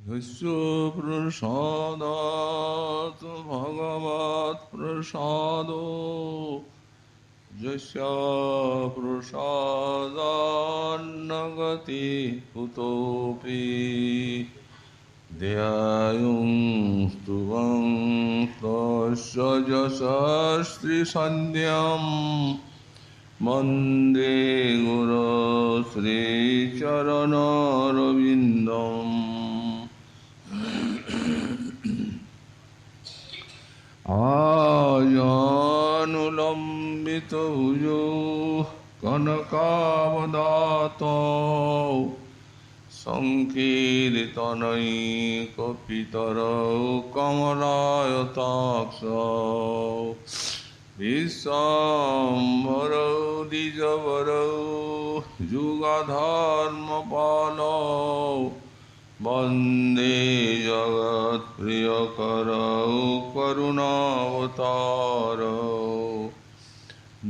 यस्य प्रसादात् भगवत्प्रसादो यस्य प्रसादान्न गति कुतोऽपि ध्यायुं स्तुवं तस्य यशस्त्रिसन्ध्यं वन्दे गुरो श्रीचरणरविन्दम् आजानुलम्बितभुजो कनकावदातो सङ्कीर्तनैकपितरौ कमलायताक्षौ विश्वाम्बरौ द्विजवरौ जुगधर्मपालौ वन्दे जगत्प्रियकरौ करुणावतारौ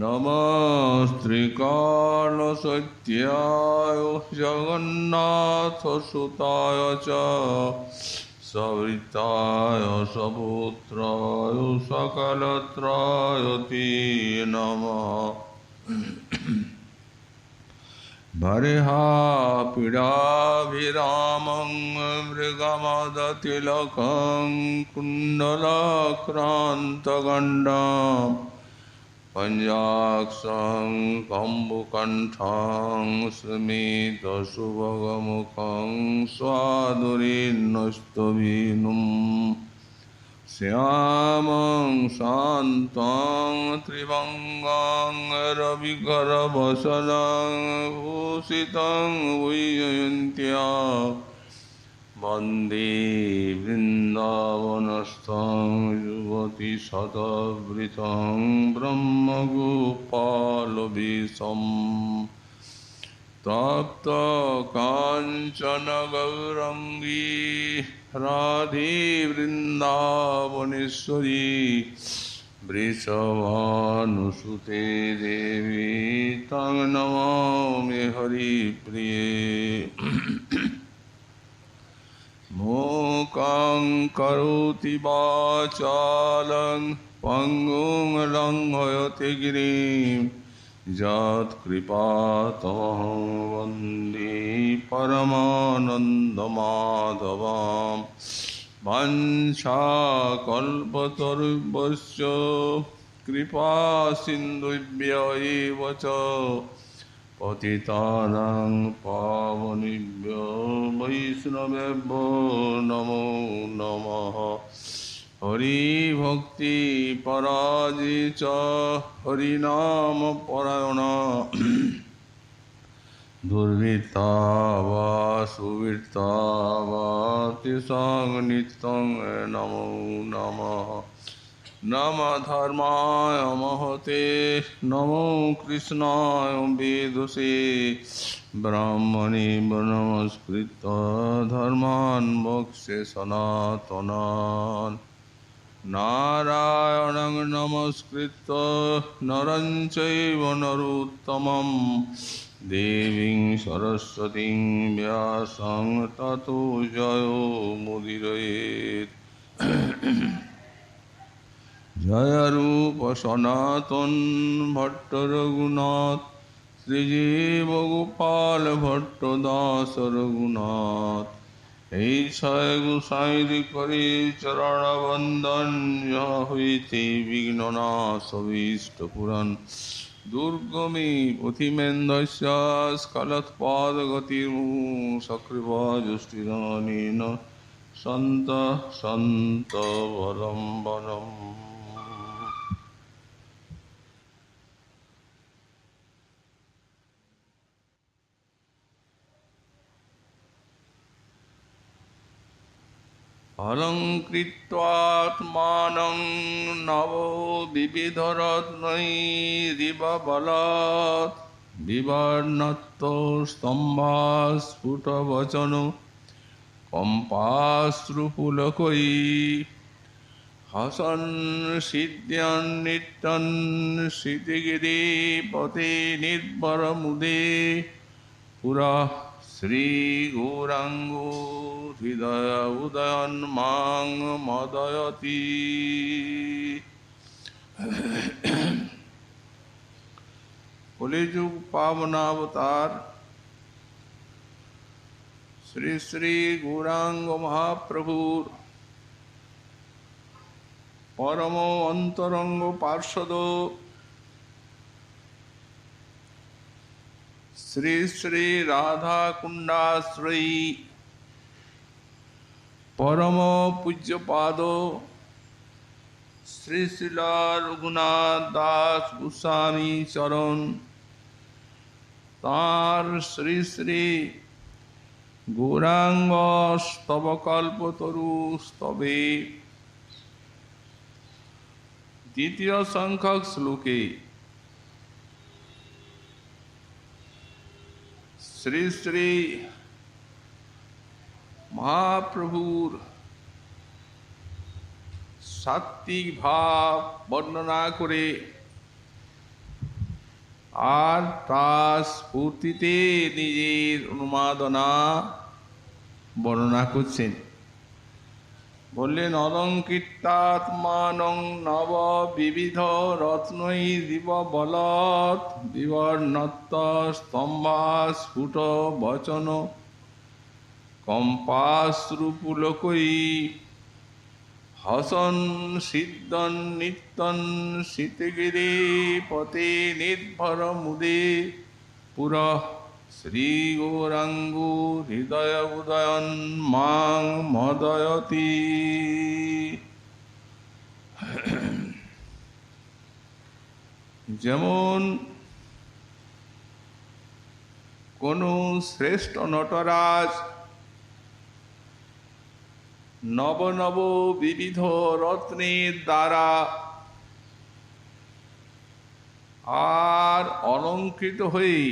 नमस्त्रिकालसत्याय जगन्नाथसुताय च सविताय सपुत्राय सकलत्राय ते नमः बर्हापीडाभिरामं मृगमदतिलकं कुण्डलक्रान्तगण्डं पञ्चाक्षं कम्बुकण्ठं स्मितसुभगमुखं स्वादुरेन्नस्तवीनुं श्यामं शान्तं त्रिभङ्गं रविकरवसनं भूषितं वैजयन्त्या वन्दे वृन्दावनस्थं युवतिशतवृतं ब्रह्मगोपालवेशम् तप्तकाञ्चन गौरङ्गी राधे वृन्दावनेश्वरी वृषभानुसुते देवी तं नमामि हरिप्रिये मूकं करोति वाचालं पङ्गुं लङ्घयते गिरिं यत्कृपातमहं वन्दे परमानन्दमाधवं वञ्चाकल्पतरुभ्यश्च कृपासिन्धुभ्य एव च पतितानां पावनेभ्यो वैष्णवेभ्यो नमो नमः हरिभक्ति पराजित हरिनाम परायण दुर्वृत्ता वा सुवृत्ता वा तेषां नित्यं नमो नमः नमः धर्माय महते नमो कृष्णाय वेदसे ब्राह्मणे नमस्कृत्य धर्मान् मोक्षे सनातनान् नारायणं नमस्कृत्य नरं चैव नरोत्तमं देवीं सरस्वतीं व्यासं ततो जयो मुदीरयेत् जय रूप सनातन भट्ट रघुनाथ श्रीजीव गोपाल भट्ट दास रघुनाथ এই ছয় গোসাইরি করে চরণ বন্দন যা হইতে বিঘ্ননাশ অভীষ্ট পুরাণ দুর্গমী পথিমেন্দ্রস্য স্খলৎপাদগতির্মুঃ সক্রিয়জুষ্টিদানেন সন্ত সন্ত বলম্বনম। अलङ्कृत्वात्मानं नवो विविधरत्नैरिव बलात् विवर्णतो स्तम्भास्फुटवचनो कम्पाश्रुपुलकैः हसन् सिद्ध्यन् नित्यन् सिद्धिगिरिपते निर्भरमुदे पुरः श्रीगौराङ्गो হৃদয় উদয়ন মাং মদয়তি। কলিযুগ পাবনাবতার শ্রী শ্রী গৌরাঙ্গ মহাপ্রভুর পরম অন্তরঙ্গ পার্ষদ শ্রী শ্রী রাধা কুণ্ডাশ্রয়ী পরম পূজ্যপাদ শ্রী শ্রীল রঘুনাথ দাস গোস্বামী চরণ তাঁর শ্রী শ্রী গৌরাঙ্গ স্তবকল্পতরু স্তবে দ্বিতীয় সংখ্যক শ্লোকে শ্রী শ্রী মহাপ্রভুর সাত্বিক ভাব বর্ণনা করে আর তার স্ফূর্তিতে নিজের উন্মাদনা বর্ণনা করছেন। বললেন অলঙ্কৃতাত্মানং নব বিবিধ রত্নৈ দিব বলত বিবর্ণত্ব স্তম্ভা স্ফুট বচন কম্পাশ্রুপুলকৈ হসন সিদ্ধন নিত্যন শীতগিরি পতে নির্ভর মুদে পুর শ্রী গৌরাঙ্গো হৃদয় উদয়ন মাং মদয়তি। যেমন কোন শ্রেষ্ঠ নটরাজ নব নব বিবিধ রত্নের দ্বারা আর অলঙ্কৃত হয়ে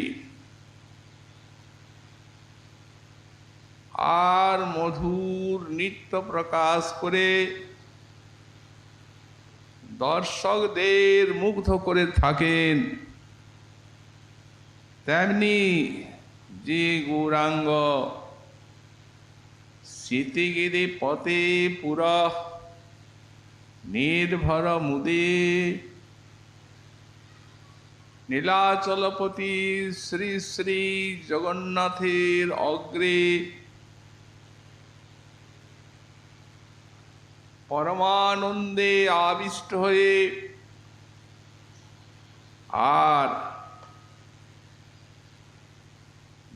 আর মধুর নৃত্য প্রকাশ করে দর্শকদের মুগ্ধ করে থাকেন, তেমনি যে গৌরাঙ্গ শীতগিরি পথে পুরা নির্ভর মুদে নীলাচলপতি শ্রী শ্রী জগন্নাথের অগ্রে পরমানন্দে আবিষ্ট হয়ে আর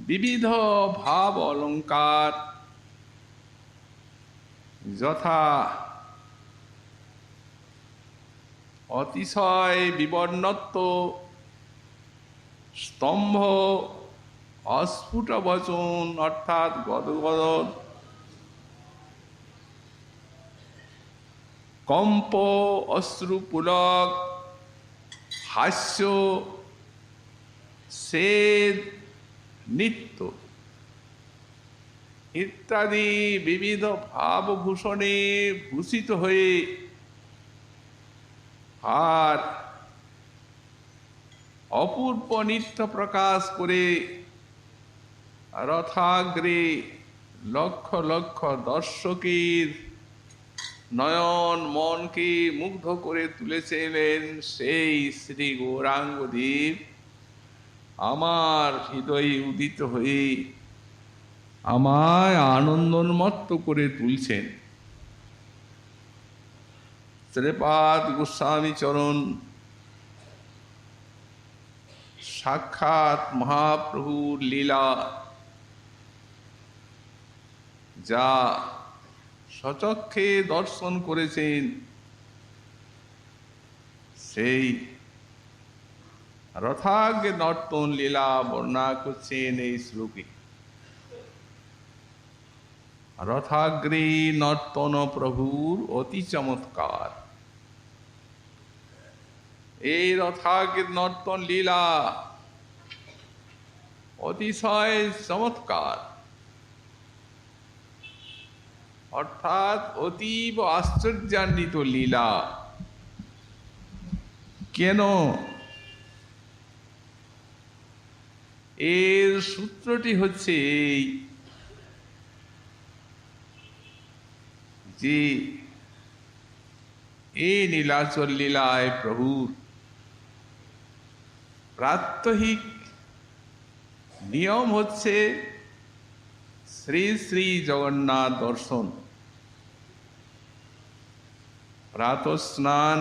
বিবিধ ভাব অলঙ্কার যথা অতিশয় বিবর্ণত্ব স্তম্ভ অস্ফুট বচন অর্থাৎ গদগদ কম্প অশ্রুপুলক হাস্য সেদ নৃত্য ইত্যাদি বিবিধ ভাবভূষণে ভূষিত হয়ে আর অপূর্ব নৃত্য প্রকাশ করে রথাগ্রে লক্ষ লক্ষ দর্শকের নয়ন মনকে মুগ্ধ করে তুলেছিলেন সেই শ্রী গৌরাঙ্গদেব আমার হৃদয়ে উদিত হয়ে আমায় আনন্দোন্মত্ত করে তুলছেন। শ্রীপাদ গোস্বামী চরণ সাক্ষাৎ মহাপ্রভুর লীলা যা স্বচক্ষে দর্শন করেছেন, সেই রথাগ্রে নর্তন লীলা বর্ণনা করছেন এই শ্লোকে। রথাগ্রে নর্তন প্রভুর অতি চমৎকার। এই রথাগ্রে নর্তন লীলা অতিশয় চমৎকার, অর্থাৎ অতীব আশ্চর্যান্বিত লীলা। কেন? এর সূত্রটি হচ্ছে এই, যে এই নীলাচল লীলায় প্রভুর প্রাত্যহিক নিয়ম হচ্ছে শ্রী শ্রী জগন্নাথ দর্শন। প্রাতঃস্নান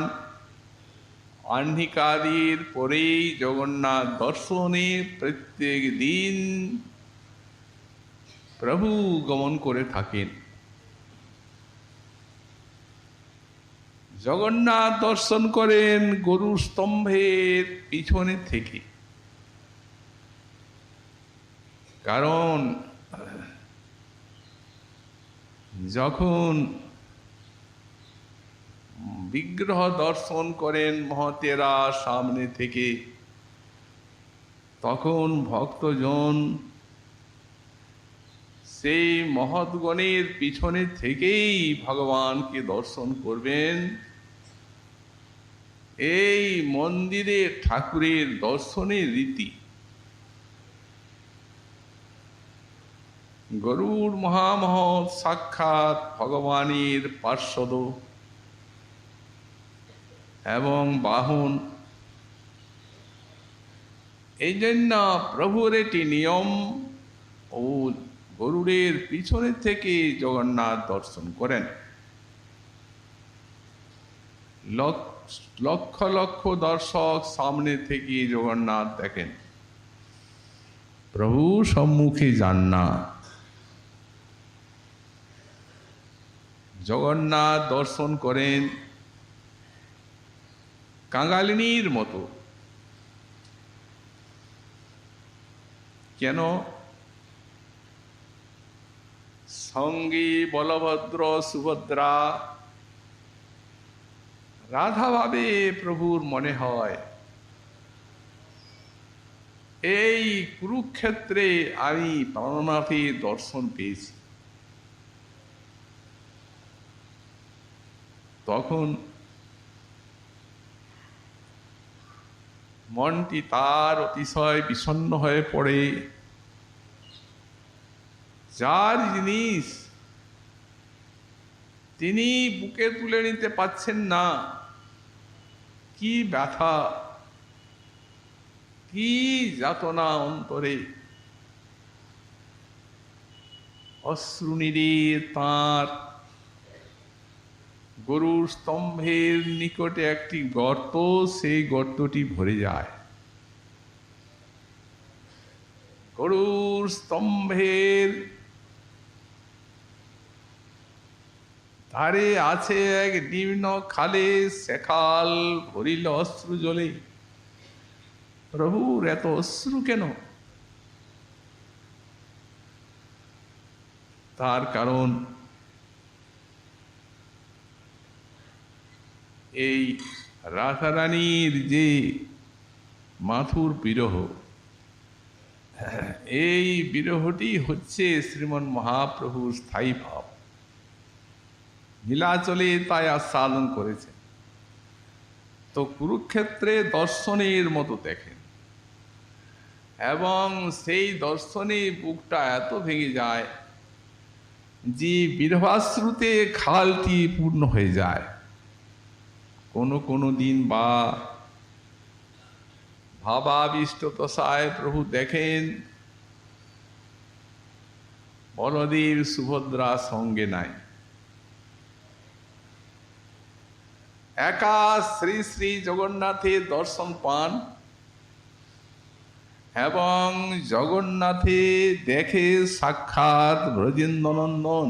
আহ্নিকাদির পরেই জগন্নাথ দর্শনে প্রত্যেক দিন প্রভু গমন করে থাকেন। জগন্নাথ দর্শন করেন গরুর স্তম্ভের পিছনে থেকে, কারণ যখন বিগ্রহ দর্শন করেন মহতেরা সামনে থেকে, তখন ভক্তজন সেই মহৎগণের পিছনে থেকেই ভগবানকে দর্শন করবেন। এই মন্দিরে ঠাকুরের দর্শনের রীতি। গরুড় মহামহৎ সাক্ষাৎ ভগবানের পার্শ্বদ এবং বাহন। এই জন্য প্রভুর এটি নিয়ম ও গরুড়ের পিছনে থেকে জগন্নাথ দর্শন করেন। লক্ষ লক্ষ দর্শক সামনে থেকে জগন্নাথ দেখেন, প্রভু সম্মুখে যান না। জগন্নাথ দর্শন করেন কাঙালিনীর মতো। কেন? সঙ্গী বলভদ্র সুভদ্রা রাধা ভাবে প্রভুর মনে হয় এই কুরুক্ষেত্রে আমি প্রাণনাথের দর্শন পেয়েছি। তখন মনটি তার অতিশয় বিষণ্ণ হয়ে পড়ে। যার জিনিস তিনি বুকে তুলে নিতে পারছেন না, কি ব্যথা, কি যাতনা অন্তরে। অশ্রুনিরে তাঁর গরুর স্তম্ভের নিকটে একটি গর্ত, সেই গর্তটি ভরে যায়। গরুর স্তম্ভের ধারে আছে এক নিম্ন খালে, সেখাল ভরিল অশ্রু জলে। প্রভুর এত অশ্রু কেন? তার কারণ এই রাধারানীর যে মাথুর বিরহ, এই বিরহটি হচ্ছে শ্রীমন মহাপ্রভুর স্থায়ী ভাব। নীলাচলে তাই আস্বাদন করেছেন। তো কুরুক্ষেত্রে দর্শনের মতো দেখেন, এবং সেই দর্শনে বুকটা এত ভেঙে যায় যে বিরহাশ্রুতে খালটি পূর্ণ হয়ে যায়। কোনো দিন বা ভাবাবিষ্ট দশায় প্রভু দেখেন বলদেব সুভদ্রা সঙ্গে নাই, একা শ্রী শ্রী জগন্নাথের দর্শন পান, এবং জগন্নাথে দেখে সাক্ষাৎ ব্রজেন্দ্রনন্দন।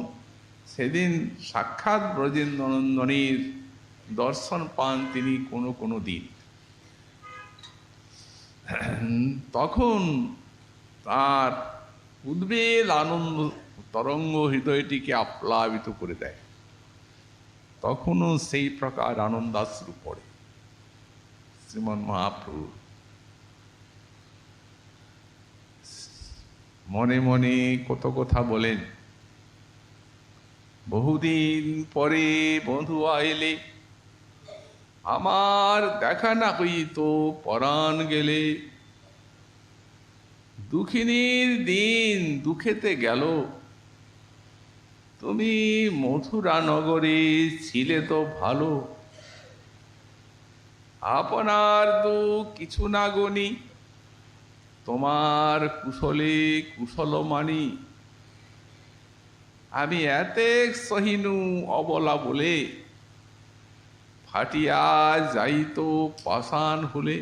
সেদিন সাক্ষাৎ ব্রজেন্দ্রনন্দনের দর্শন পান তিনি কোনো দিন। তখন তার উদ্বেগ আনন্দ তরঙ্গ হৃদয়টিকে আপ্লাবিত করে দেয়। তখনও সেই প্রকার আনন্দাশ্রু পড়ে শ্রীমন মহাপ্রভু। মনে মনে কত কথা বলেন। বহুদিন পরে বন্ধু আইলে, আমার দেখা না হইত পরাণ গেলে। দুঃখিনীর দিন দুঃখেতে গেল, তুমি মথুরা নগরে ছিলে তো ভালো, আপনার তো কিছু না গনি, তোমার কুশলে কুশল মানি। আমি এতেক সহিনু অবলা বলে, ফাটিয়া যাইত পাষাণ হলে।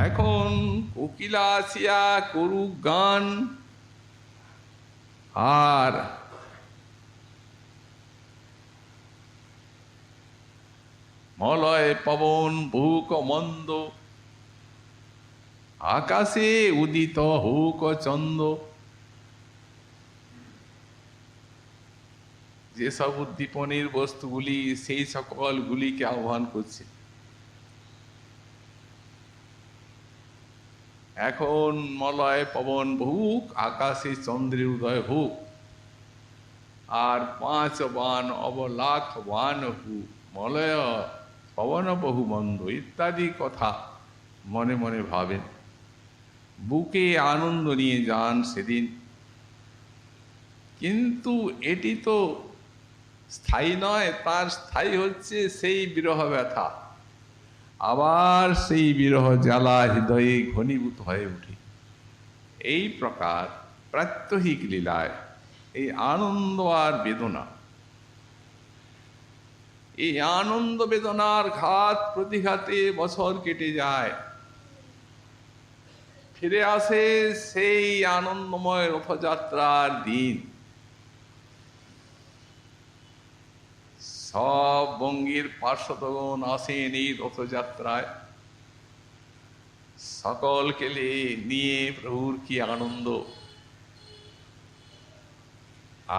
এখন কোকিলা আসিয়া করুক গান, আর মলয় পবন বহুক মন্দ, আকাশে উদিত হোক চন্দ। যেসব উদ্দীপনের বস্তুগুলি সেই সকলগুলিকে আহ্বান করছে। এখন মলয় পবন বহুক, আকাশে চন্দ্রের উদয় হোক, আর 5 বান অবলাখ বান হু, মলয় পবন বহু মন্দ ইত্যাদি কথা মনে মনে ভাবেন। বুকে আনন্দ নিয়ে যান সেদিন। কিন্তু এটি তো স্থায়ী নয়, তার স্থায়ী হচ্ছে সেই বিরহ ব্যথা। আবার সেই বিরহ জ্বালা হৃদয়ে ঘনীভূত হয়ে উঠে। এই প্রকার প্রাত্যহিক লীলায় এই আনন্দ আর বেদনা, এই আনন্দ বেদনার ঘাত প্রতিঘাতে বছর কেটে যায়। ফিরে আসে সেই আনন্দময় রথযাত্রার দিন। সব বঙ্গের পার্শ্বদগণ আসেন এই রথযাত্রায়। সকলকে নিয়ে প্রভুর কি আনন্দ।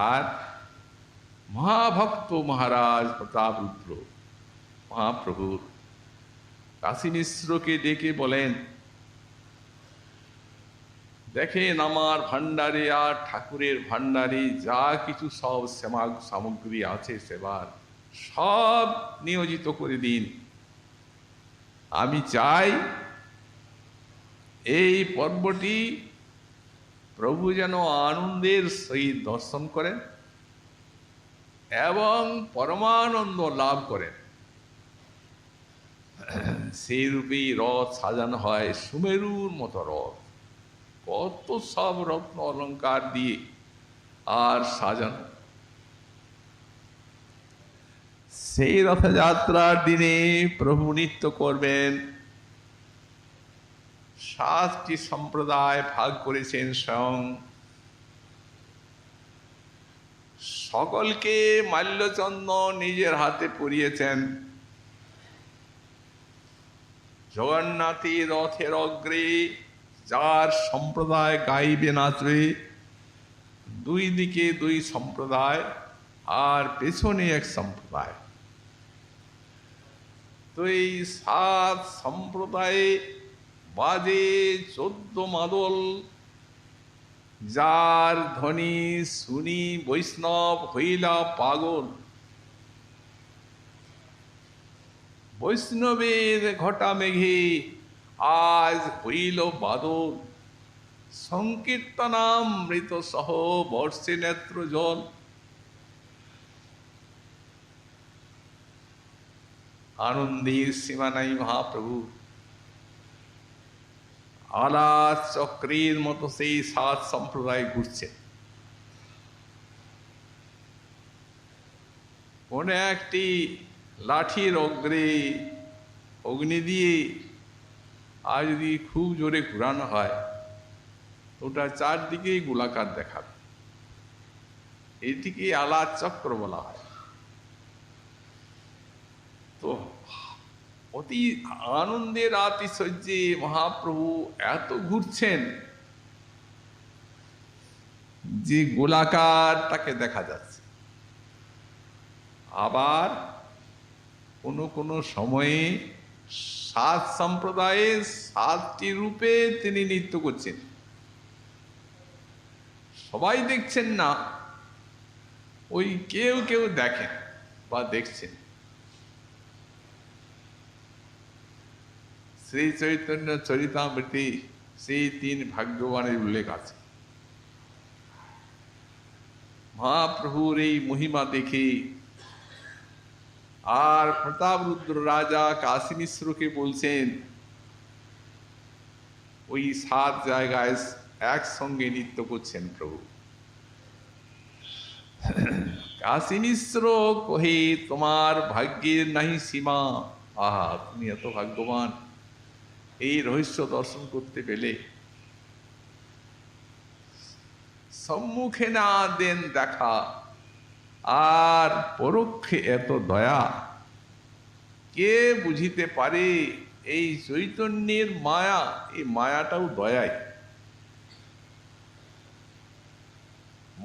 আর মহাভক্ত মহারাজ প্রতাপরুদ্র মহাপ্রভুর কাশী মিশ্রকে ডেকে বলেন, দেখেন আমার ভান্ডারে আর ঠাকুরের ভান্ডারে যা কিছু সব সামগ্রী আছে সেবার সব নিয়োজিত করে দিন। আমি চাই এই পর্বটি প্রভু যেন আনন্দের সহিত দর্শন করেন এবং পরমানন্দ লাভ করেন। সেই রূপেই রথ সাজানো হয়, সুমেরুর মতো রথ, কত সব রত্ন অলঙ্কার দিয়ে আর সাজানো। সেই রথযাত্রার দিনে প্রভু নৃত্য করবেন। 7টি সম্প্রদায় ভাগ করেছেন স্বয়ং। সকলকে মাল্যচন্দন নিজের হাতে পরিয়েছেন। জগন্নাথের রথের অগ্রে যার সম্প্রদায় গাইবে নাচবে, 2 দিকে 2 সম্প্রদায়, আর পেছনে এক সম্প্রদায়। তো এই 7 সম্প্রদায়ে বাজে 14 মাদল, যার ধ্বনি শুনি বৈষ্ণব হইলা পাগল। বৈষ্ণবের ঘটা মেঘে আজ হইল বাদল, সংকীর্তনামৃত সহ বর্ষে নেত্র জল। আনন্দের সীমা নাই মহাপ্রভু। আলাস চক্রের মতো সেই 7 সম্প্রদায় ঘুরছে। কোন একটি লাঠির অগ্রে অগ্নি দিয়ে আর যদি খুব জোরে ঘুরানো হয়, ওটা 4 দিকেই গোলাকার দেখাবে। এটিকে আলাস চক্র বলা হয়। তো অতি আনন্দের আতিশয্যে মহাপ্রভু এত ঘুরছেন যে গোলাকারটাকে দেখা যাচ্ছে। আবার কোনো কোনো সময়ে 7 সম্প্রদায়ে 7টি রূপে তিনি নৃত্য করছেন। সবাই দেখছেন না, ওই কেউ কেউ দেখেন বা দেখছেন। শ্রী চৈতন্য চরিতামৃতে সেই 3 ভাগ্যবানের উল্লেখ আছে। মহাপ্রভুর এই মহিমা দেখে আর প্রতাপরুদ্র রাজা কাশী মিশ্রকে বলছেন ওই 7 জায়গায় একসঙ্গে নৃত্য করছেন প্রভু। কাশী মিশ্র কহে তোমার ভাগ্যের নাহি সীমা। আহা, তুমি এত ভাগ্যবান, এই রহস্য দর্শন করতে পেলে। সম্মুখে না দেন দেখা, আর পরোক্ষে এত দয়া, কে বুঝিতে পারে এই চৈতন্যের মায়া? এই মায়াটাও দয়াই,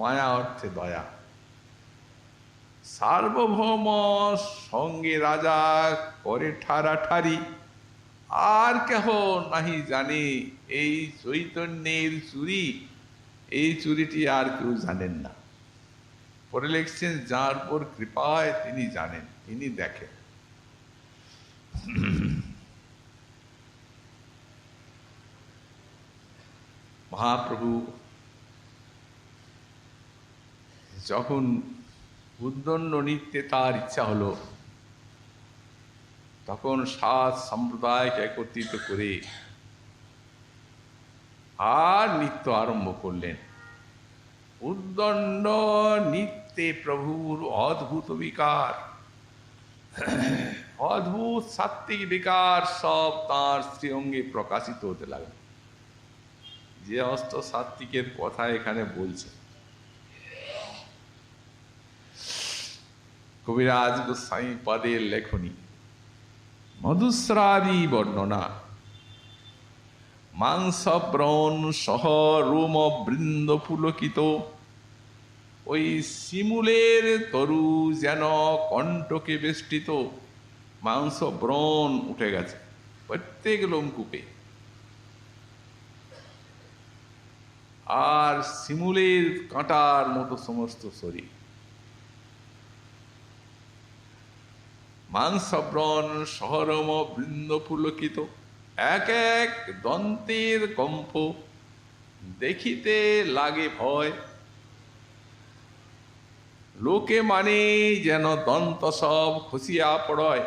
মায়া অর্থে দয়া। সার্বভৌম সঙ্গে রাজা করে ঠাড়াঠাড়ি, আর কেহ নাহি জানে এই চৈতন্যের চুরি। এই চুরিটি আর কেউ জানেন না। পরে লিখছেন, যার পর কৃপায় তিনি জানেন, তিনি দেখেন। মহাপ্রভু যখন উদ্দণ্ড নৃত্যে তার ইচ্ছা হলো, তখন 7 সম্প্রদায়কে একত্রিত করে আর নৃত্য আরম্ভ করলেন। উদ্দণ্ড নৃত্যে প্রভুর অদ্ভুত বিকার, অদ্ভুত সাত্ত্বিক বিকার সব তাঁর শ্রীঅঙ্গে প্রকাশিত হতে লাগল। যে অষ্ট সাত্ত্বিকের কথা এখানে বলছে কবিরাজ গোস্বামী পদের লেখনী, মধুস্রাবী বর্ণনা। মাংস ব্রণ সহ রোম বৃন্দ পুলকিত, ওই শিমুলের তরু যেন কণ্ঠকে বেষ্টিত। মাংস ব্রণ উঠে গেছে প্রত্যেক লোমকূপে, আর শিমুলের কাঁটার মতো সমস্ত শরীর। মাংস ব্রণ সহরম বৃন্দ পুলকিত, এক এক দন্তের কম্প, দেখিতে লাগে ভয়। লোকে মানে যেন দন্ত সব খসিয়া পড়য়,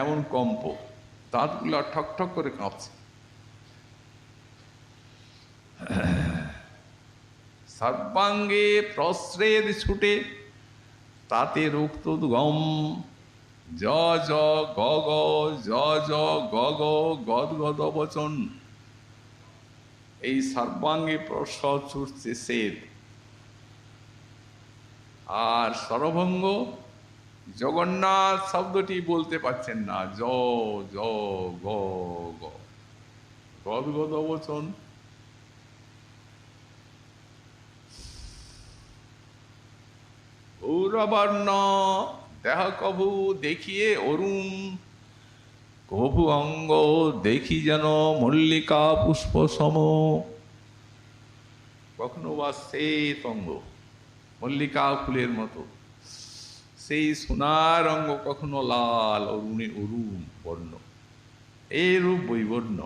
এমন কম্প, দাঁতগুলো ঠক ঠক করে কাঁপছে। সর্বাঙ্গে প্রস্রেদ ছুটে, তাতে রক্তোদ্গম। জ জ গ গ, জ জ গ গ, গদগদ বচন। এই সর্বাঙ্গে প্রস্রব ছুটছে শ্বেত, আর সরভঙ্গ জগন্নাথ শব্দটি বলতে পারছেন না। জ জ গ গ, গদগদ বচন। গৌরবর্ণ দেহ কভু দেখিয়ে অরুণ, কভু অঙ্গ দেখি যেন মল্লিকা পুষ্প সম। কখনো বা শ্বেত অঙ্গ মল্লিকা ফুলের মতো, সেই সোনার অঙ্গ কখনো লাল অরুণে অরুণ বর্ণ, এই রূপ বৈবর্ণ।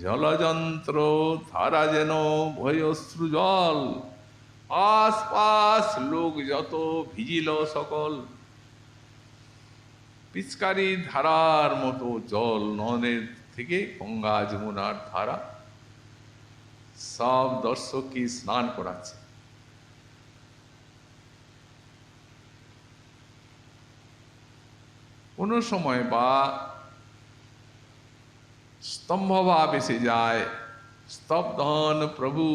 জলযন্ত্র ধারা যেন ভয়শ্রু জল, আশপাশ লোক যত ভিজিল সকল। পিচকারি ধারার মতো জল, নদের থেকে গঙ্গা যমুনার ধারা, সব দর্শককে স্নান করাচ্ছে। কোন সময় বা স্তম্ভভাব এসে যায়, স্তব্ধ হন প্রভু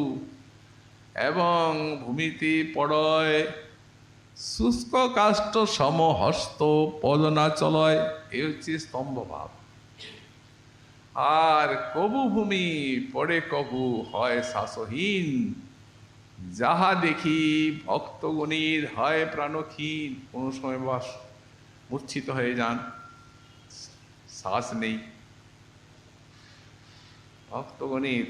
এবং ভূমিতে পড়য় শুষ্ক কাষ্ঠ সম হস্ত পদনা চলয়। এ হচ্ছে স্তম্ভভাব। আর কবু ভূমি পড়ে, কবু হয় শ্বাসহীন, যাহা দেখি ভক্তগণের হয় প্রাণক্ষীণ। কোন সময় বা মূর্ছিত হয়ে যান, শ্বাস নেই ভক্তগণের,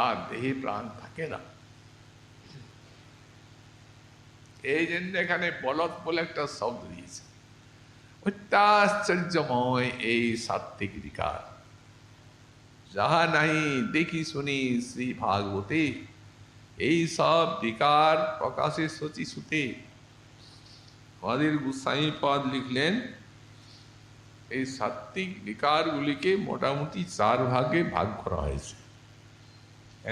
আর দেহে প্রাণ থাকে না। এই জন্য এখানে বলদ বলে একটা শব্দ দিয়েছে। অত্যাশ্চর্যময় এই সাত্ত্বিক বিকার, যাহা নাই দেখি শুনি শ্রী ভাগবতে। এই সব বিকার প্রকাশের সচি সুতে আমাদের গোস্বামী পদ লিখলেন এই সাত্ত্বিক বিকারগুলিকে মোটামুটি 4 ভাগে ভাগ করা হয়েছে।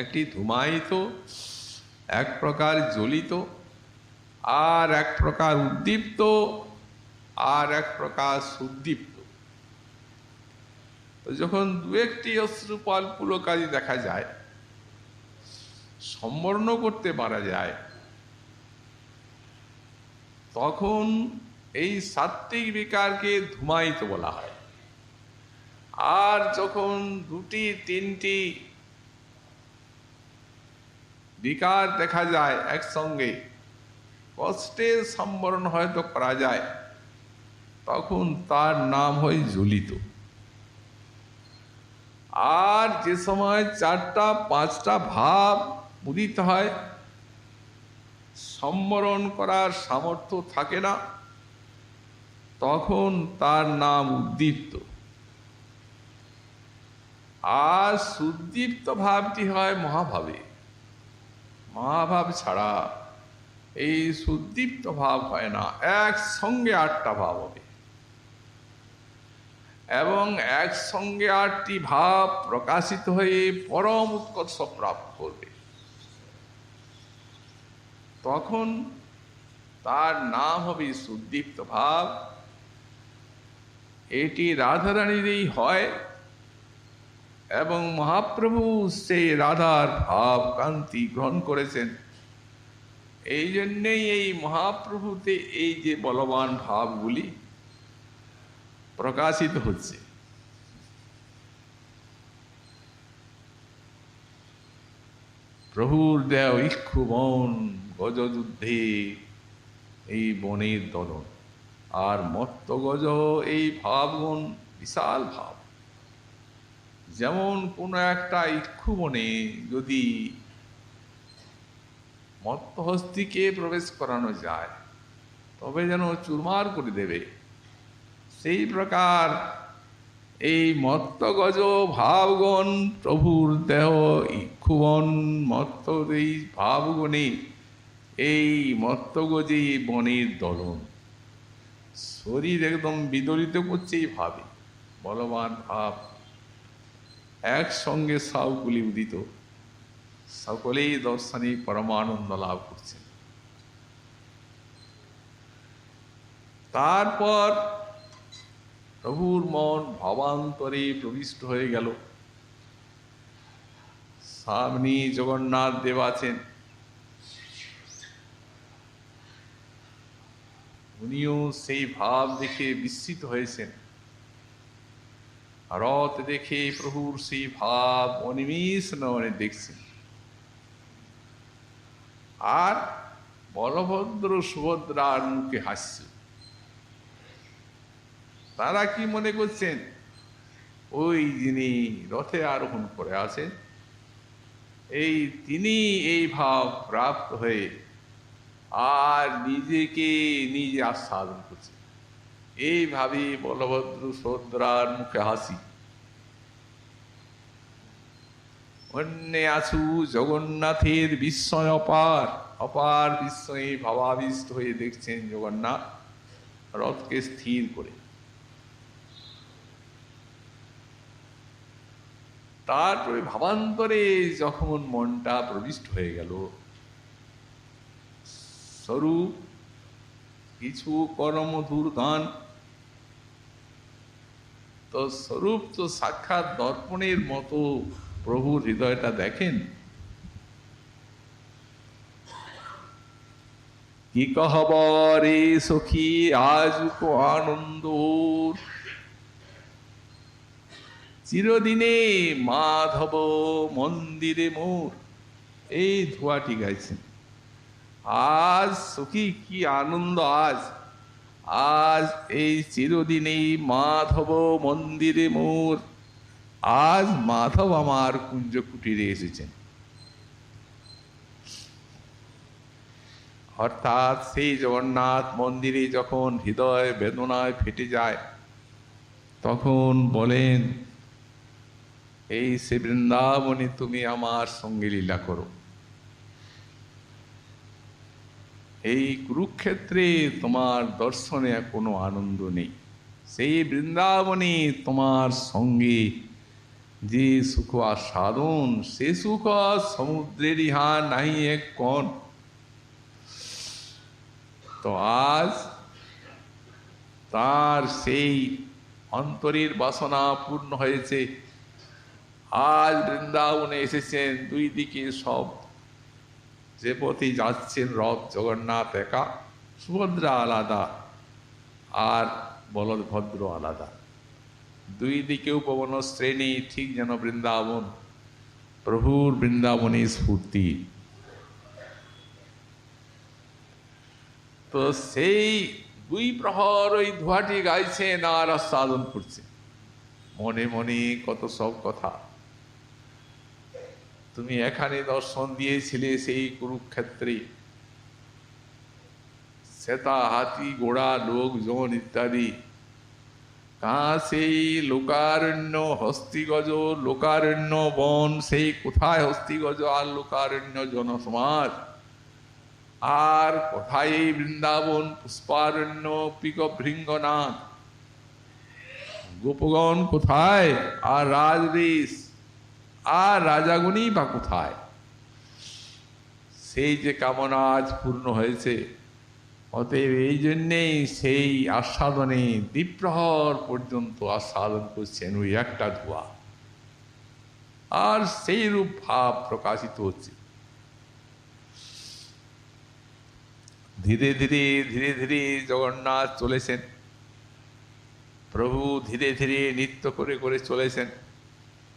একটি ধূমায়িত, এক প্রকার জ্বলিত, আর এক প্রকার উদ্দীপ্ত, আর এক প্রকার সুদীপ্ত। তো যখন দু একটি অশ্রুপাল পুলকারি দেখা যায়, সম্বর্ণ করতে পারা যায়, তখন এই সাত্ত্বিক বিকারকে ধূমায়িত বলা হয়। আর যখন 2-3টি বিকার দেখা যায় একসঙ্গে, কষ্টের সম্বরণ হয়তো করা যায়, তখন তার নাম হয় জ্বলিত। আর যে সময় 4টা-5টা ভাব উদিত হয়, সম্বরণ করার সামর্থ্য থাকে না, তখন তার নাম উদ্দীপ্ত। আর সুদীপ্ত ভাবটি হয় মহাভাবে। মহাভাব ছাড়া এই সুদীপ্ত ভাব হয় না। একসঙ্গে 8টা ভাব হবে এবং একসঙ্গে 8টি ভাব প্রকাশিত হয়ে পরম উৎকর্ষ প্রাপ্ত করবে। তখন তার নাম হবে সুদীপ্ত ভাব। এটি রাধারানীরই হয় এবং মহাপ্রভু সেই রাধার ভাব কান্তি গ্রহণ করেছেন। এই জন্যেই এই মহাপ্রভুতে এই যে বলবান ভাবগুলি প্রকাশিত হচ্ছে। প্রভুর দেহ ইক্ষু বন, গজযুদ্ধে এই বনের দলন, আর মত্ত গজ এই ভাবগুণ বিশাল ভাব। যেমন কোনো একটা ইক্ষু বনে যদি মত্তহস্তিকে প্রবেশ করানো যায়, তবে যেন চুরমার করে দেবে, সেই প্রকার এই মত্তগজ ভাবগণ প্রভুর দেহ ইক্ষুবন। মত্ত এই ভাবগণে এই মত্তগজে বনের দলন, শরীর একদম বিদরিত করছেই ভাবে। বলবান ভাব একসঙ্গে সবগুলি উদিত, সকলেই দর্শনে পরমানন্দ লাভ করছেন। তারপর প্রভুর মন ভাবান্তরে প্রবিষ্ট হয়ে গেল। সামনে জগন্নাথ দেব আছেন, উনিও সেই ভাব দেখে বিস্মিত হয়েছেন। রথ দেখে প্রভুর সেই ভাব অনিমিষ নয়নে দেখছেন। আর বলভদ্র সুভদ্রার মুখে হাস্য। তারা কি মনে করছেন? ওই যিনি রথে আরোহণ করে আছেন, এই তিনি এই ভাব প্রাপ্ত হয়ে আর নিজেকে নিজে আস্বাদন করছেন। এইভাবে বলভদ্র সুভদ্রার মুখে হাসি। অন্যে আছু জগন্নাথের বিস্ময় অপার, অপার বিস্ময়ে ভাবাবিষ্ট হয়ে দেখছেন জগন্নাথ রথকে স্থির করে। তারপরে ভাবান্তরে যখন মনটা প্রবিষ্ট হয়ে গেল, স্বরূপ কিছু করমধুর গান, তো স্বরূপ তো সাক্ষাৎ দর্পণের মতো প্রভুর হৃদয়টা দেখেন। কি কহব রে সখী আজ কো আনন্দ, চিরদিনে মাধব মন্দিরে মোর। এই ধোয়াটি গাইছেন। আজ সখী কি আনন্দ আজ, আজ এই চিরদিনেই মাধব মন্দিরে মোর। আজ মাধব আমার কুঞ্জ কুটিরে এসেছেন। অর্থাৎ সেই জগন্নাথ মন্দিরে যখন হৃদয় বেদনায় ফেটে যায়, তখন বলেন, এই সে বৃন্দাবনে তুমি আমার সঙ্গে লীলা করো। এই কুরুক্ষেত্রে তোমার দর্শনে কোনো আনন্দ নেই। সেই বৃন্দাবনে তোমার সঙ্গে যে সুখ আস্বাদন, সে সুখ সমুদ্রের ইহা নাই এক কণ। তো আজ তার সেই অন্তরের বাসনা পূর্ণ হয়েছে। আজ বৃন্দাবনে এসেছেন, দুই দিকে সব যে পথে যাচ্ছেন রথ জগন্নাথ একা, সুভদ্রা আলাদা আর বলভদ্র আলাদা, দুই দিকে উপবন শ্রেণী, ঠিক যেন বৃন্দাবন, প্রভুর বৃন্দাবনে স্ফূর্তি। তো সেই দুই প্রহর ওই ধোয়াটি গাইছেন আর আস্বাদন করছেন। মনে মনে কত সব কথা। তুমি এখানে দর্শন দিয়েছিলে সেই কুরুক্ষেত্রে, শ্বেতা হাতি ঘোড়া লোকজন ইত্যাদি। সেই লোকারণ্য হস্তিগজ, লোকারণ্য বন, সেই কোথায় হস্তিগজ আর লোকারণ্য জনসমাজ, আর কোথায় এই বৃন্দাবন পুষ্পারণ্য পিক ভৃঙ্গনাথ, গোপগণ কোথায়, আর রাজদেশ আর রাজাগণই বা কোথায়? সেই যে কামনা আজ পূর্ণ হয়েছে। অতএব এই জন্যেই সেই আস্বাদনে দ্বিপ্রহর পর্যন্ত আস্বাদন করছেন ওই একটা ধোয়া, আর সেই রূপ ভাব প্রকাশিত হচ্ছে। ধীরে ধীরে ধীরে ধীরে জগন্নাথ চলেছেন, প্রভু ধীরে ধীরে নৃত্য করে করে চলেছেন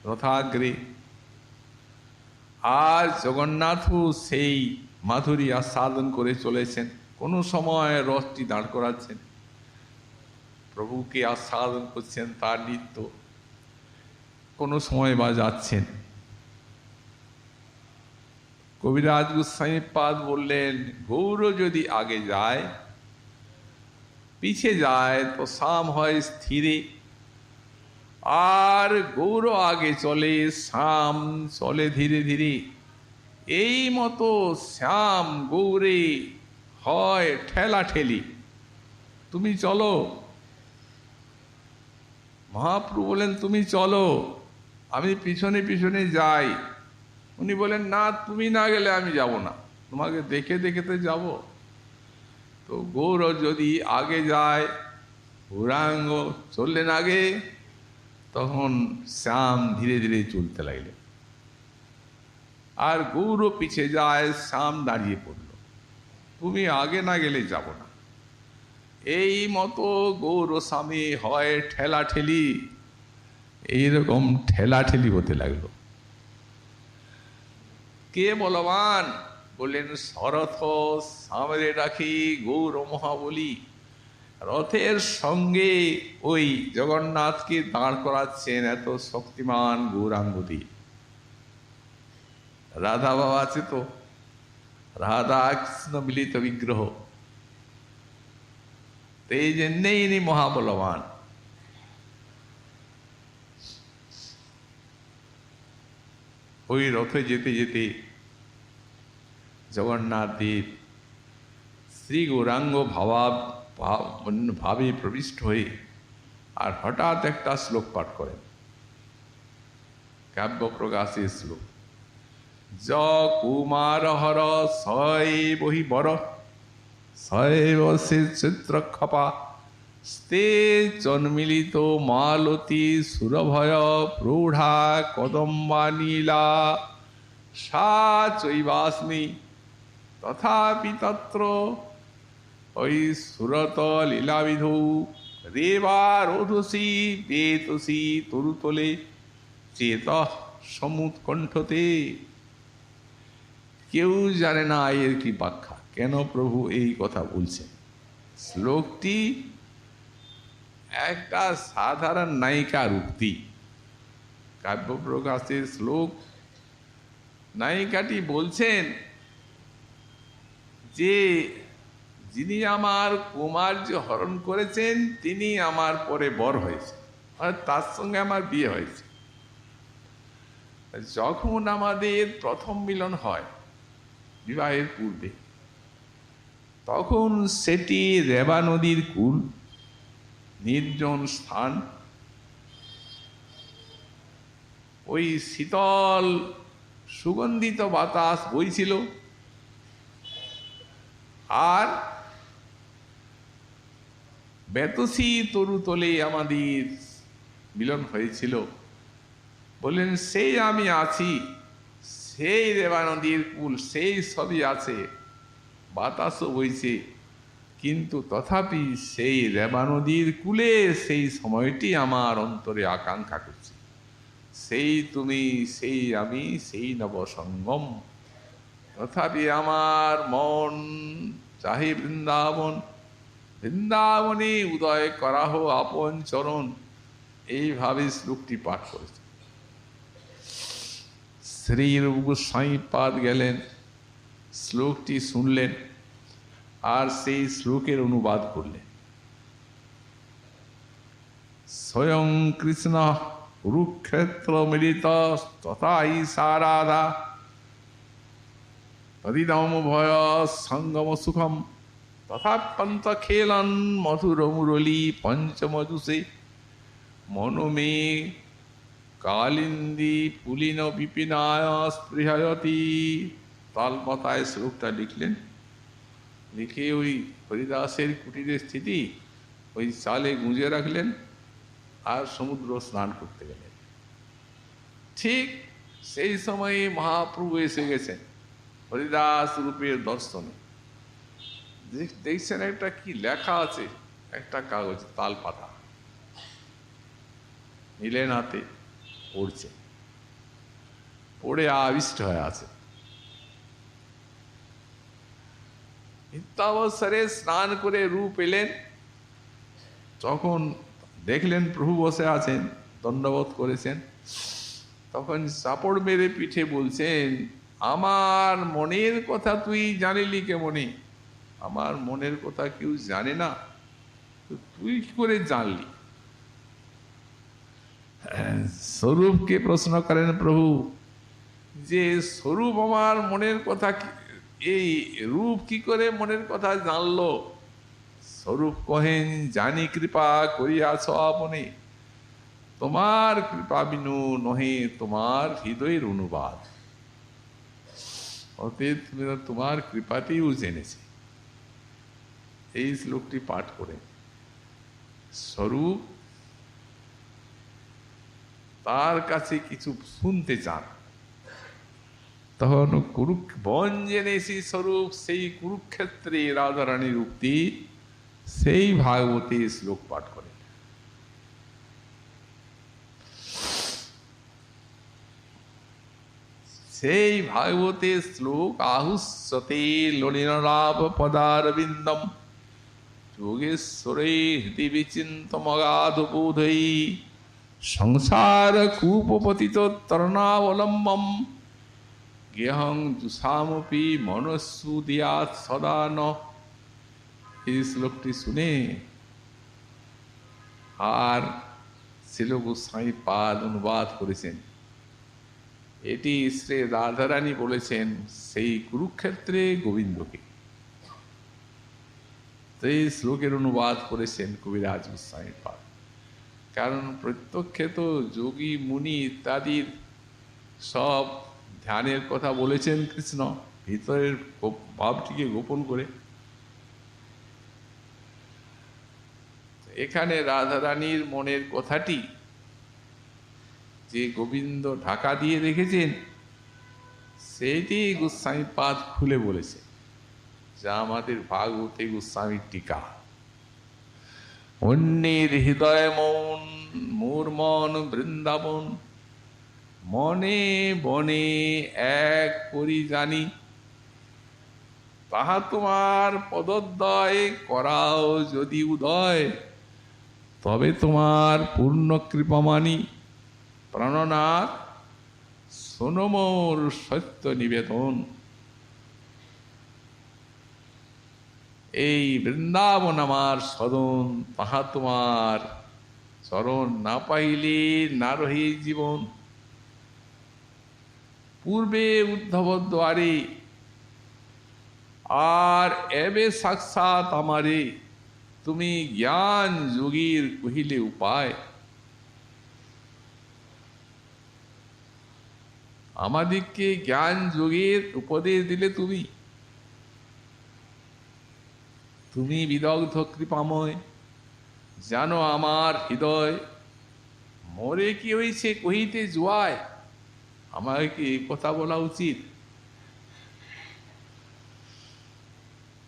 রথাগ্রে। আর জগন্নাথও সেই মাধুরী আস্বাদন করে চলেছেন। কোনো সময় রথটি দাঁড় করাচ্ছেন, প্রভুকে আস্বাদন করছেন তার নৃত্য, কোনো সময় বা যাচ্ছেন। কবিরাজ গোস্বামী পাদ বললেন, গৌর যদি আগে যায়, পিছে যায় তো শাম হয় স্থিরে, আর গৌর আগে চলে, শ্যাম চলে ধীরে ধীরে। এই মতো শ্যাম গৌরে হয় ঠেলা ঠেলি। তুমি চলো, মহাপ্রভু বলেন তুমি চলো, আমি পিছনে পিছনে যাই। উনি বলেন, না, তুমি না গেলে আমি যাব না, তোমাকে দেখে দেখে তো যাব। তো গৌর যদি আগে যায়, গৌরাঙ্গ চললেন আগে, তখন শ্যাম ধীরে ধীরে চলতে লাগলেন। আর গৌর পিছে যায়, শ্যাম দাঁড়িয়ে পড়ল, তুমি আগে না গেলে যাব না। এই মতো গৌর স্বামী হয় ঠেলা ঠেলি, এইরকম ঠেলা ঠেলি হতে লাগলো। কে বলবান? বললেন, শরথ সামনে রাখি গৌর মহাবলী। রথের সঙ্গে ওই জগন্নাথকে দাঁড় করাচ্ছেন এত শক্তিমান গৌরাঙ্গী। রাধা বাবা আছে তো, রাধা কৃষ্ণ মিলিত বিগ্রহ, এই জন্যেই ইনি মহাবলবান। ওই রথে যেতে যেতে জগন্নাথ দেব শ্রী গৌরাঙ্গ ভাবে প্রবিষ্ট হয়ে আর হঠাৎ একটা শ্লোক পাঠ করেন, কাব্য প্রকাশের শ্লোক। য কুমার হর সৈবহি বর সৈব সে চিত্রক্ষপা স্তে জন্মিলিত মালতী সুরভয় প্রৌঢ়া কদম্বা নীলা সা চৈবাস্মি তথাপি তত্র ওই সুরত লীলাবিধৌ রেবা রোধসি বেতসি তরুতলে চেত সমুৎকণ্ঠতে। কেউ জানে না এর কি ব্যাখ্যা, কেন প্রভু এই কথা বলছেন। শ্লোকটি একটা সাধারণ নায়িকার উক্তি, কাব্য প্রকাশের শ্লোক। নায়িকাটি বলছেন যে যিনি আমার কুমার্য হরণ করেছেন তিনি আমার পরে বর হয়েছে, আর তার সঙ্গে আমার বিয়ে হয়েছে। যখন আমাদের প্রথম মিলন হয় বিবাহের পূর্বে, তখন সেটি রেবা নদীর কূল, নির্জন স্থান। ওই শীতল সুগন্ধিত বাতাস বইছিল, আর বেতসী তরুতলে আমাদের মিলন হয়েছিল। বললেন সেই আমি আছি, সেই রেবা নদীর কূল, সেই সবই আছে, বাতাসও বইছে, কিন্তু তথাপি সেই রেবা নদীর কূলে সেই সময়টি আমার অন্তরে আকাঙ্ক্ষা করছে। সেই তুমি, সেই আমি, সেই নবসঙ্গম। তথাপি আমার মন চাহে বৃন্দাবন, বৃন্দাবনে উদয় করা হো আপন চরণ। এইভাবে শ্লোকটি পাঠ করেছে। শ্রী রূপ গোস্বামী পাদ গেলেন, শ্লোকটি শুনলেন, আর সেই শ্লোকের অনুবাদ করলেন। স্বয়ং কৃষ্ণ কুরুক্ষেত্র মিলিত তথা সারাধা তদিদম ভয় সঙ্গম সুখম তথা পন্ত খেলন মধুর মুরলী পঞ্চমজুষে মনোমে কালিন্দী পুলিন বিপিনায় স্পৃহয়তি। তালপাতায় শ্লোকটা লিখলেন, লিখে ওই হরিদাসের কুটিরের স্থিতি ওই চালে গুঁজে রাখলেন, আর সমুদ্র স্নান করতে গেলেন। ঠিক সেই সময়ে মহাপ্রভু এসে গেছেন হরিদাস রূপের দর্শনে। দেখছেন একটা কি লেখা আছে, একটা কাগজ, তাল পাতা নিলেন হাতে, পড়ছে, পড়ে আবিষ্ট হয়ে আছে। নিত্যাবসরে স্নান করে রূপ এলেন, যখন দেখলেন প্রভু বসে আছেন, দণ্ডবোধ করেছেন, তখন চাপড় মেরে পিঠে বলছেন, আমার মনের কথা তুই জানিলি কেমনে? আমার মনের কথা কেউ জানে না, তুই কি করে জানলি? স্বরূপকে প্রশ্ন করেন প্রভু, যে স্বরূপ আমার মনের কথা, এই রূপ কি করে মনের কথা জানলো? স্বরূপ কহেন, জানি কৃপা করিয়াছ আপনি, তোমার কৃপা বিনু নহে তোমার হৃদয়ের অনুবাদ। অতএব তোমার কৃপাতেই ও জেনেছে। এই শ্লোকটি পাঠ করে স্বরূপ তার কাছে কিছু শুনতে চান, তখন বন জেনেছি স্বরূপ, সেই কুরুক্ষেত্রে রাধারানীর উক্তি, সেই ভাগবতী শ্লোক পাঠ করে। সেই ভাগবতের শ্লোক আহুষ্যতে ললিনলাভ পদারবিন্দম যোগেশ্বরে হৃদি বিচিন্তমগাধ বোধয়ী সংসার কূপপতিত তরণাবলম্বম গেহং জুষামপি মনস্সু দিয়াৎ সদা ন। এই শ্লোকটি শুনে আর শিল গোস্বামী পাদ অনুবাদ করেছেন। এটি শ্রী রাধারানী বলেছেন সেই কুরুক্ষেত্রে গোবিন্দকে। এই শ্লোকের অনুবাদ করেছেন কবিরাজ গোস্বামী পাদ। কারণ প্রত্যক্ষে তো যোগী মুনি ইত্যাদির সব ধ্যানের কথা বলেছেন কৃষ্ণ, ভিতরের ভাবটিকে গোপন করে। এখানে রাধারানীর মনের কথাটি যে গোবিন্দ ঢাকা দিয়ে রেখেছেন, সেইটি গোস্বামী পাদ খুলে বলেছে, যা আমাদের ভাগবতে গোস্বামীর টিকা। অন্যের হৃদয় মন মোর মন বৃন্দাবন, মনে বনে এক করি জানি, তাহা তোমার পদোদয় করাও যদি উদয়, তবে তোমার পূর্ণ কৃপা মানি। প্রাণনাথ শোনো মোর সত্য নিবেদন, এই বৃন্দাবন আমার সদন, তাহা তোমার চরণ না পাইলে না রহে জীবন। পূর্বে উদ্ধব দ্বারে আর এবে সাক্ষাৎ আমারে তুমি জ্ঞান যোগীর কহিলে উপায়। আমাদিগকে জ্ঞান যোগের উপদেশ দিলে তুমি, তুমি বিদগ্ধ কৃপাময়, জানো আমার হৃদয়। মোরে কি হয়েছে কহিতে জুয়ায়, আমাকে কি এই কথা বলা উচিত?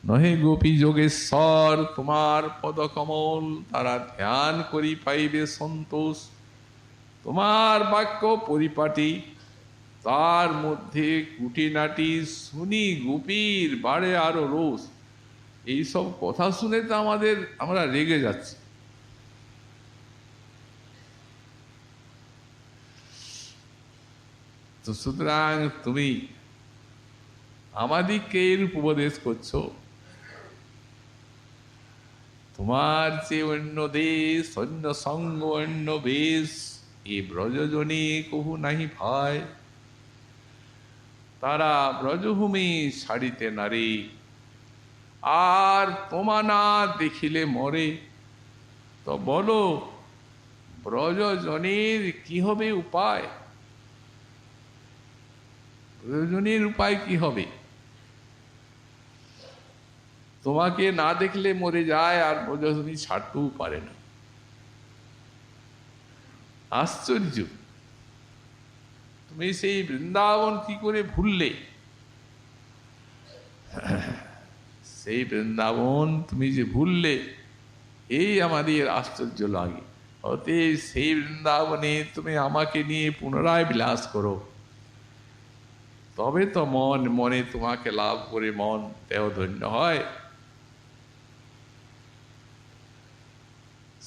নহে গোপী যোগেশ্বর তোমার পদকমল, তারা ধ্যান করি পাইবে সন্তোষ। তোমার বাক্য পরিপাটি, তার মধ্যে কুটিনাটি, শুনি গোপীর বাড়ে আরো রোষ। এইসব কথা শুনে তো আমরা রেগে যাচ্ছি। তো সুতরাং তুমি আমাদিগকে এরূপ উপদেশ করছো। তোমার যে অন্য দেশ, অন্য সঙ্গ, অন্য বেশ, এ ব্রজজনে কহু নাহি ভাই। তারা ব্রজভূমি ছাড়িতে নারী, আর তোমা না দেখিলে মরে। তো বলো ব্রজজনের কি হবে উপায়? ব্রজজনের উপায় কি হবে? তোমাকে না দেখলে মরে যায়, আর ব্রজজনী ছাড়তেও পারে না। আশ্চর্য! তুমি সেই বৃন্দাবন কি করে ভুললে? সেই বৃন্দাবন তুমি যে ভুললে, এই আমাদের আশ্চর্য লাগে। অতএব সেই বৃন্দাবনে তুমি আমাকে নিয়ে পুনরায় বিলাস করো, তবে তো মনে তোমাকে লাভ করে মন দেহ ধন্য হয়।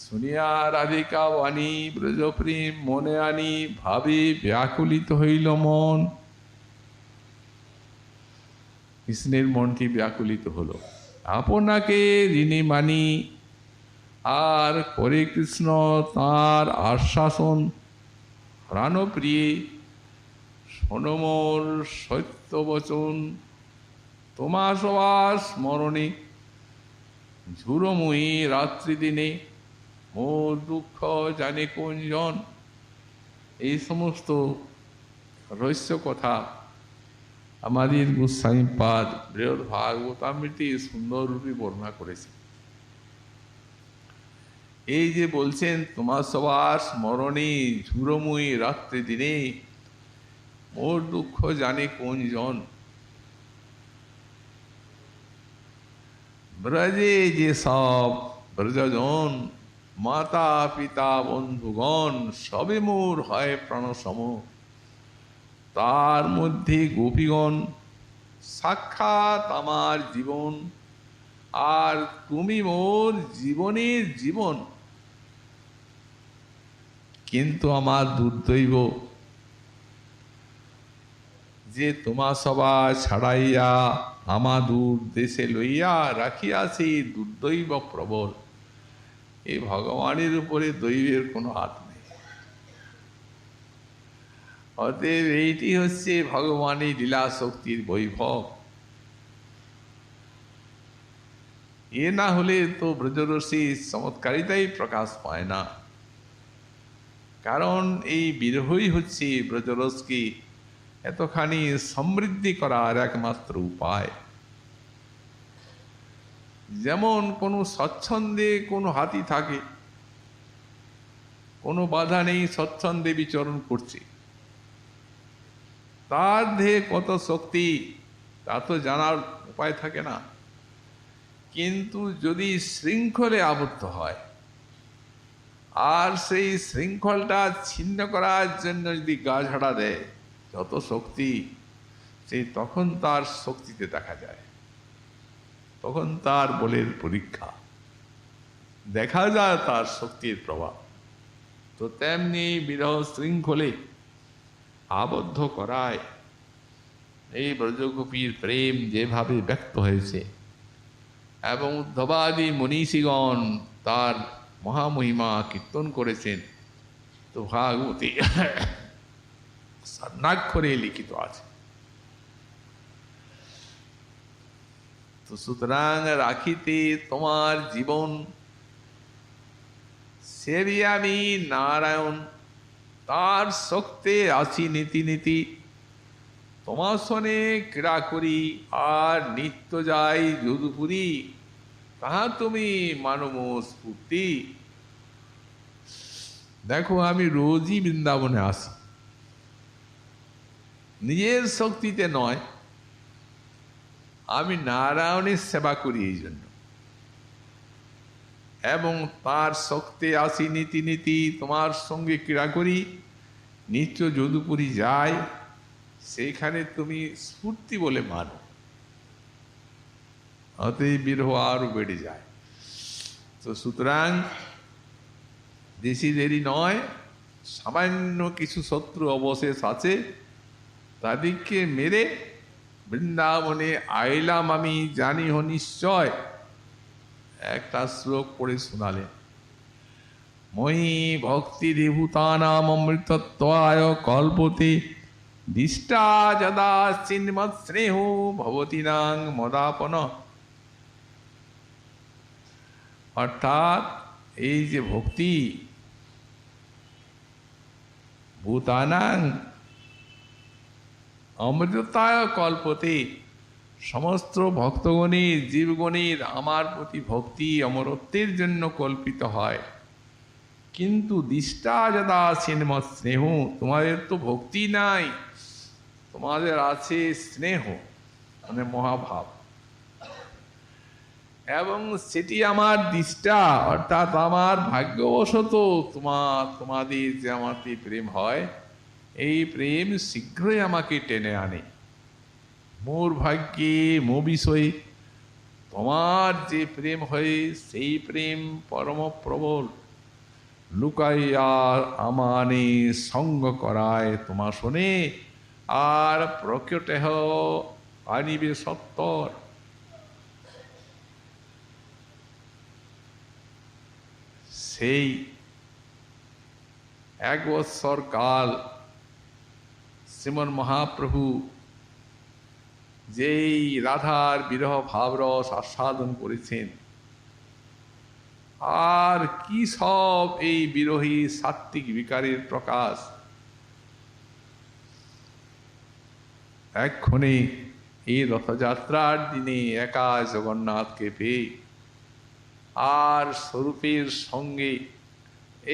শুনিয়া রাধিকা বাণী ব্রজপ্রেম মনে আনি, ভাবে ব্যাকুলিত হইল মন। কৃষ্ণের মনটি ব্যাকুলিত হলো। আপনাকে ঋণী মানি, আর করে কৃষ্ণ তাঁর আশ্বাসন। প্রাণপ্রিয়ে শোনো মোর সত্য বচন, তোমা সবার স্মরণে ঝুরময়ী রাত্রি দিনে, মোর দুঃখ জানে কোনজন। এই সমস্ত রহস্য কথা আমাদের গোস্বামীপাদ বৃহৎ ভাগবতামৃতে সুন্দর রূপে বর্ণনা করেছে। এই যে বলছেন তোমার সবার স্মরণে ঝুরময়ী রাত্রি দিনে, মোর দুঃখ জানে কোনজন। ব্রজে যে সব ব্রজজন, মাতা পিতা বন্ধুগণ, সবে মোর হয় প্রাণসম। তার মধ্যে গোপীগণ, সাক্ষাৎ আমার জীবন, আর তুমি মোর জীবনের জীবন। কিন্তু আমার দুর্দৈব যে তোমা সভা ছাড়াইয়া আমা দূর দেশে লইয়া রাখিয়াছি দুর্দৈব প্রবল। এই ভগবানের উপরে দৈবের কোনো হাত নেই। অতএব এইটি হচ্ছে ভগবানের লীলা শক্তির বৈভব। এ না হলে তো ব্রজরসী চমৎকারিতাই প্রকাশ পায় না। কারণ এই বিরহই হচ্ছে ব্রজরসকে এতখানি সমৃদ্ধি করার একমাত্র উপায়। যেমন কোনো স্বচ্ছন্দে কোনো হাতি থাকে, কোনো বাধা নেই, স্বচ্ছন্দে বিচরণ করছে, তার দেহে কত শক্তি তা তো জানার উপায় থাকে না। কিন্তু যদি শৃঙ্খলে আবদ্ধ হয়, আর সেই শৃঙ্খলটা ছিন্ন করার জন্য যদি গা ঝাড়া দেয়, যত শক্তি, সেই তখন তার শক্তিতে দেখা যায়, তখন তার বলের পরীক্ষা দেখা যায়, তার শক্তির প্রভাব। তো তেমনি বিরহ শৃঙ্খলে আবদ্ধ করায় এই ব্রজগোপীর প্রেম যেভাবে ব্যক্ত হয়েছে, এবং উদ্ধবাদী মনীষীগণ তার মহামহিমা কীর্তন করেছেন, তো ভাগবতী স্বর্ণাক্ষরে লিখিত আছে। তো সুতরাং রাখিতে তোমার জীবন, সেবি আমি নারায়ণ, তার শক্তে আসি নীতি নীতি। তোমার সনে ক্রীড়া করি আর নিত্য যাই যদুপুরী, তাহা তুমি মানব স্ফূর্তি। দেখো, আমি রোজই বৃন্দাবনে আসি, নিজের শক্তিতে নয়, আমি নারায়ণের সেবা করি এই জন্য, এবং তার শক্তি আসি নীতি নীতি। তোমার সঙ্গে ক্রীড়া করি, নিত্য যদুপুরী যাই, সেইখানে তুমি স্ফূর্তি বলে মানো, অতএব বিরহ আরো বেড়ে যায়। তো সুতরাং বেশি দেরি নয়, সামান্য কিছু শত্রু অবশেষ আছে, তাদেরকে মেরে বৃন্দাবনে আইলাম আমি, জানি হ নিশ্চয়। একটা শ্লোক পড়ে শোনালেন, মই ভক্তি দেভূতানাম অমৃতত্বায় কল্পতে, দিষ্টা যদা চিন্মৎ স্নেহ ভবতি নাং মদাপন। অর্থাৎ এই যে ভক্তি, ভূতানাং অমৃততায় কল্পতে, সমস্ত ভক্তগণের জীবগণের আমার প্রতি ভক্তি অমরত্বের জন্য কল্পিত হয়। কিন্তু দিষ্টা যদা সিনমৎ স্নেহ, তোমাদের তো ভক্তি নাই, তোমাদের আছে স্নেহ মানে মহাভাব, এবং সেটি আমার দিষ্টা, অর্থাৎ আমার ভাগ্যবশত তোমাদের যে আমাতে প্রেম হয়, এই প্রেম শীঘ্রই আমাকে টেনে আনে। মোর ভাগ্যে মো বিষয়ে তোমার যে প্রেম হয়, সেই প্রেম পরম প্রবল, লুকাইয়া আমানে সঙ্গ করায় তোমা শোনে, আর প্রকটেহ আনিবে সত্তর। সেই 1 বৎসর কাল শ্রীমন মহাপ্রভু যেই রাধার বিরহ ভাবরস আস্বাদন করেছেন, আর কি সব এই বিরহী সাত্ত্বিক বিকারের প্রকাশ। এক্ষণে এই রথযাত্রার দিনে একা জগন্নাথকে পেয়ে আর স্বরূপের সঙ্গে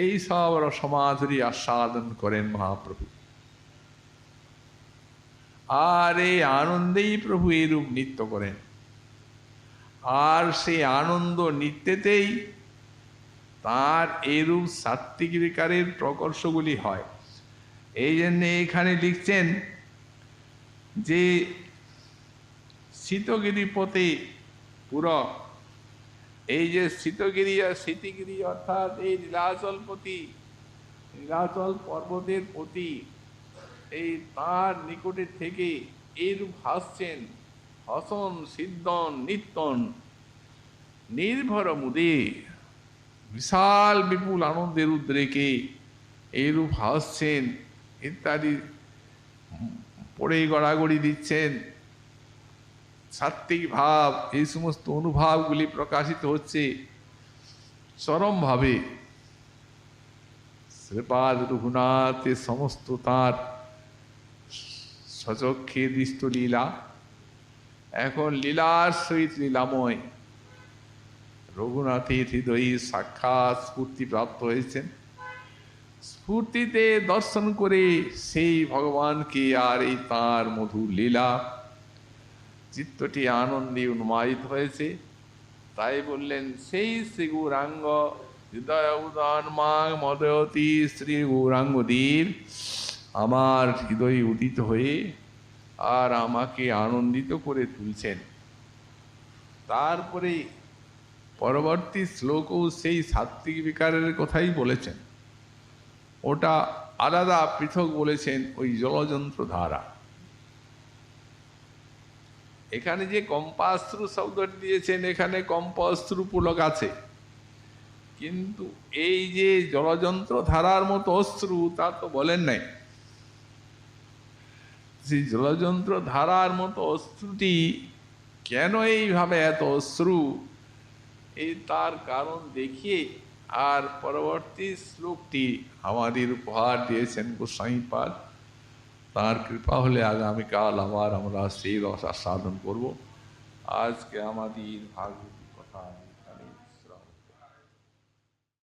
এই সব রসমাধুরী আস্বাদন করেন মহাপ্রভু, আর এই আনন্দেই প্রভু এরূপ নৃত্য করেন। আর সেই আনন্দ নৃত্যেতেই তার এরূপ সাত্ত্বিক বিকারের প্রকর্ষগুলি হয়। এই জন্য এখানে লিখছেন যে শীতগিরিপতে পুরো, এই যে শীতগিরি আর শীতগিরি অর্থাৎ এই নীলাচলপতি, নীলাচল পর্বতের প্রতি, এই তার নিকটে থেকে এরূপ হাসছেন, হসন সিদ্ধন নিত্যন নির্ভর মুদে, বিশাল বিপুল আনন্দের উদ্রেকে এইরূপ হাসছেন ইত্যাদি পড়ে গড়াগড়ি দিচ্ছেন। সাত্ত্বিক ভাব, এই সমস্ত অনুভাবগুলি প্রকাশিত হচ্ছে চরমভাবে। শ্রীপাদ রঘুনাথের সমস্ত তাঁর সচক্ষে দৃষ্ট লীলা, এখন লীলার সহিত লীলাময় রঘুনাথের হৃদয়ে সাক্ষাৎ স্ফূর্তি প্রাপ্ত হয়েছেন। স্ফূর্তিতে দর্শন করে সেই ভগবানকে আর এই তাঁর মধুর লীলা, চিত্তটি আনন্দে উন্মাদিত হয়েছে। তাই বললেন, সেই শ্রী গৌরাঙ্গ হৃদয় উদান মাং মদয়তী, শ্রী গৌরাঙ্গদেব আমার হৃদয়ে উদিত হয়ে আর আমাকে আনন্দিত করে তুলছেন। তারপরে পরবর্তী শ্লোকও সেই সাত্ত্বিক বিকারের কথাই বলেছেন, ওটা আলাদা পৃথক বলেছেন, ওই জলযন্ত্র ধারা। এখানে যে কম্পাশ্রু শব্দটি দিয়েছেন, এখানে কম্পাশ্রু পুলক আছে, কিন্তু এই যে জলযন্ত্র ধারার মতো অশ্রু, তা তো বলেন নাই। সেই জলযন্ত্র ধারার মতো অশ্রুটি কেন এইভাবে এত অশ্রু, এই তার কারণ দেখিয়ে আর পরবর্তী শ্লোকটি আমাদের উপহার দিয়েছেন গোস্বামীপাদ। তার কৃপা হলে আগামীকাল আবার আমরা সেই রস আস্বাদন করব। আজকে আমাদের ভাগবত কথা